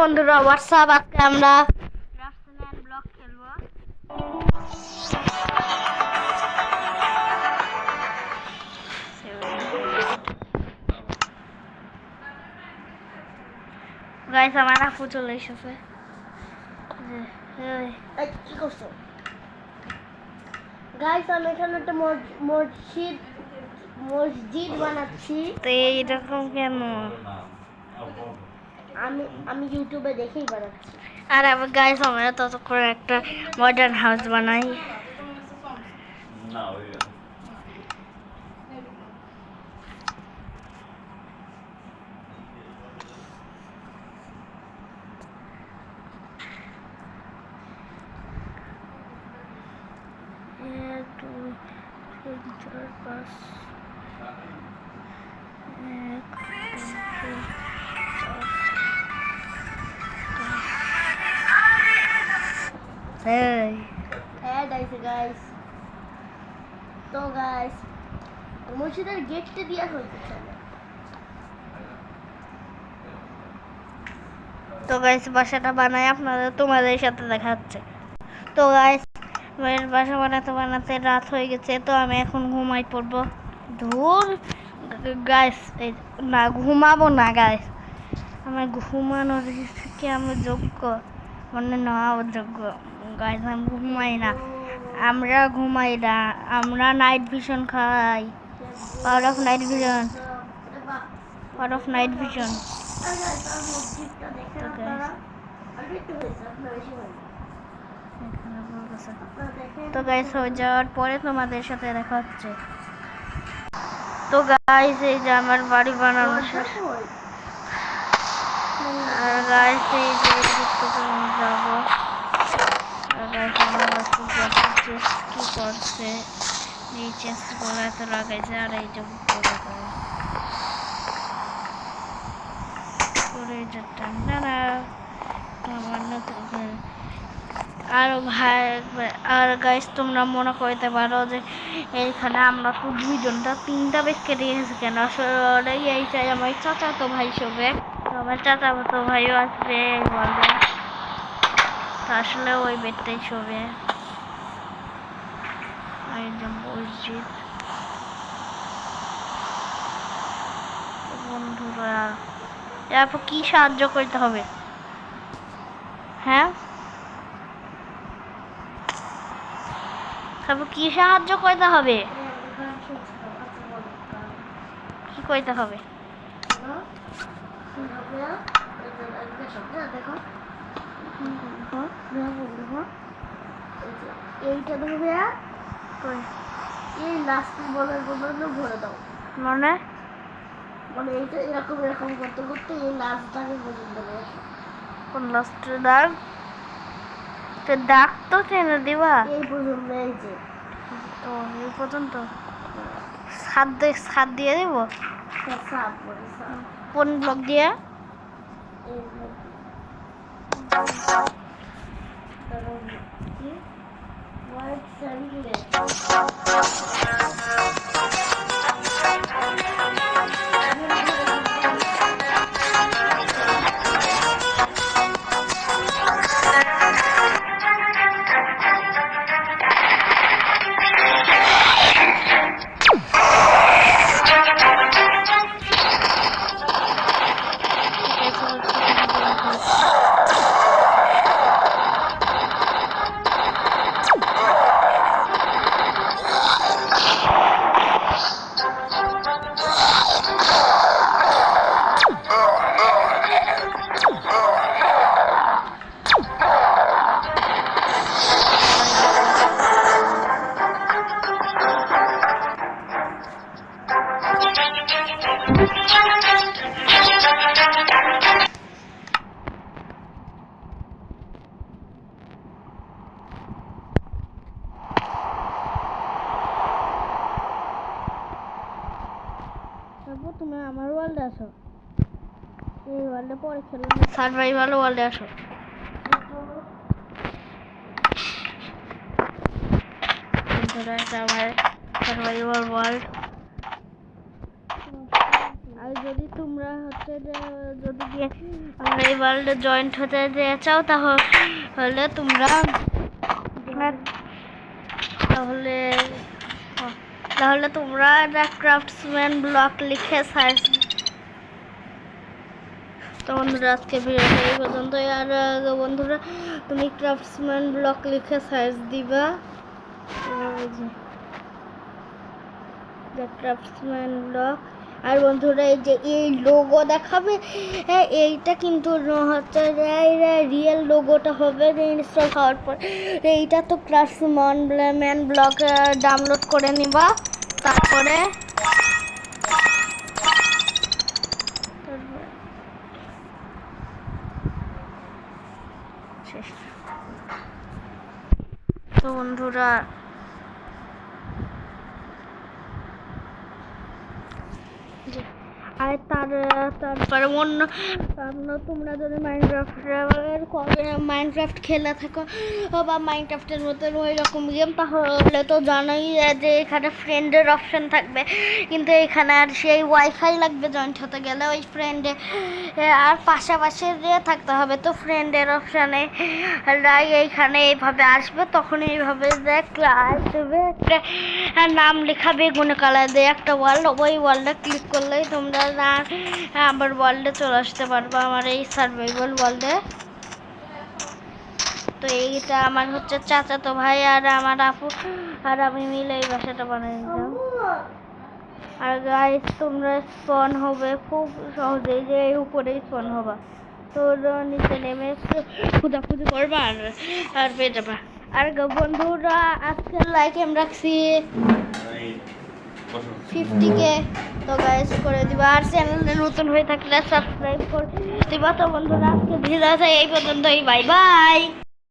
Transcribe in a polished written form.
বন্ধুরা হোয়াটসঅ্যাপ আজকে আমরা রাফসান ব্লগ খেলবো। গাইস আমার আপু চলে এসেছে। কি করছো গাইস? আমি এখানে একটা মসজিদ বানাচ্ছি। তো এইরকম কেন? আমি ইউটিউবে দেখেই বানাচ্ছি। আর আবার গাইস আমরা ততক্ষণ একটা মডার্ন হাউস বানাই। গাইস তো গাইস মসজিদের গেটটা দিয়া হয়েছে। তো গাইস বাসাটা বানাই তোমাদের সাথে দেখা হচ্ছে। তো গাইস বাসা বানাতে রাত হয়ে গেছে, তো আমি এখন ঘুমাই পড়বো। ধুর গাইস না ঘুমাবো না গাইস, আমার ঘুমানোর কি আমি যোগ্য? মানে না অযোগ্য গাইস, আমি ঘুমাই না। আমরা ঘুমাই না, আমরা নাইট ভিশন খাই। Power of night vision, power of night vision. তো গাইস হয়ে যাওয়ার পরে তোমাদের সাথে দেখা হচ্ছে। তো গাইস এই যে আমার বাড়ি বানানো শেষ। আর গাইস এই যে যাবো। আর গাইস আমার কি করছে, এই চেষ্টা করে এত লাগাইছে। আর এই যে করে যেতাম না আমার নতুন। আর ভাই আর গাইস তোমরা মনে করতে পারো যে এইখানে আমরা তো দুইজনটা তিনটা বেশ কেটে গেছি কেন? আসলে এইটাই আমার চাচাতো ভাই শোবে, আমার চাচাতো ভাইও আসবে বলবে, আসলে ওই বেডটাই শোবে। এই যে মসজিদ। বন্ধুরা এরপর কি সাহায্য করতে হবে? হ্যাঁ তারপর কি সাহায্য করতে হবে? কি করতে হবে? এইটা ধরবে, এই লাস্ট বলার ভরে দাও। মানে মানে এইটা এরকম এরকম করতে করতে এই লাস্ট দাগে পর্যন্ত কোন লাস্টের দাগ? তো দাগ তো টেনে দিবা এই পর্যন্ত। এই যে তো এই পর্যন্ত সাত দিয়ে দেব। কোন ব্লক দিয়ে? তুমি আমার ওয়ার্ল্ডে আসো, এই ওয়ার্ল্ডে পরে খেলবো। সার্ভাইভাল ওয়ার্ল্ডে আসো। এটা আমার সার্ভাইভাল ওয়ার্ল্ড। যদি তোমরা হচ্ছে যে যদি গিয়ে আমরা এই ওয়ার্ল্ডে জয়েন্ট হতে চাও তাহলে তোমরা তাহলে তাহলে তোমরা ক্রাফটসম্যান ব্লক লিখে সার্চ। তো বন্ধুরা আজকে ভিডিওটা এই পর্যন্তই। আর বন্ধুরা তুমি ক্রাফটসম্যান ব্লক লিখে সার্চ দিবা, ক্রাফটসম্যান ব্লক। আর বন্ধুরা এই যে এই লোগো দেখাবে, এইটা কিন্তু হচ্ছে রিয়েল লোগোটা হবে ইনস্টল হওয়ার পর। এইটা তো ক্রাফটসম্যান ব্লক ডাউনলোড করে নিবা, তারপরে তো বন্ধুরা আর তারপরে অন্য তোমরা যদি মাইনক্রাফট খেলে থাকো বা মাইনক্রাফটের মতন ওই রকম গেম, তাহলে তো জানোই যে এখানে ফ্রেন্ডের অপশান থাকবে, কিন্তু এখানে আর সেই ওয়াইফাই লাগবে জয়েন্ট হতে গেলে ওই ফ্রেন্ডে, আর পাশাপাশি থাকতে হবে। তো ফ্রেন্ডের অপশানে এইখানে এইভাবে আসবে, তখন এইভাবে আসবে একটা নাম লেখা বেগুনি কালার দিয়ে একটা ওয়ার্ল্ড, ওই ওয়ার্ল্ডে ক্লিক করলেই তোমরা আমার ওয়ার্ল্ডে চলে আসতে পারবো, আমার এই সার্ভাইভাল ওয়ার্ল্ডে। তো এইটা আমার হচ্ছে চাচাতো ভাই আর আমার আপু আর আমি মিলে এই বাসাটা বানিয়ে দিলাম। আর গাইস তোমরা স্পন হবে খুব সহজেই, যে এই উপরেই স্পন হবা, তো নিচে নেমে খুঁজাখুঁজি করবা আর পেয়ে যাবা। আর বন্ধুরা আজকের লাইক আমি রাখছি 50K, তো গাইস করে দিবা। আর চ্যানেলে নতুন হয়ে থাকলে সাবস্ক্রাইব করে দিবা। তো বন্ধুরা আজকে ভিডিওটা এই পর্যন্তই, বাই বাই।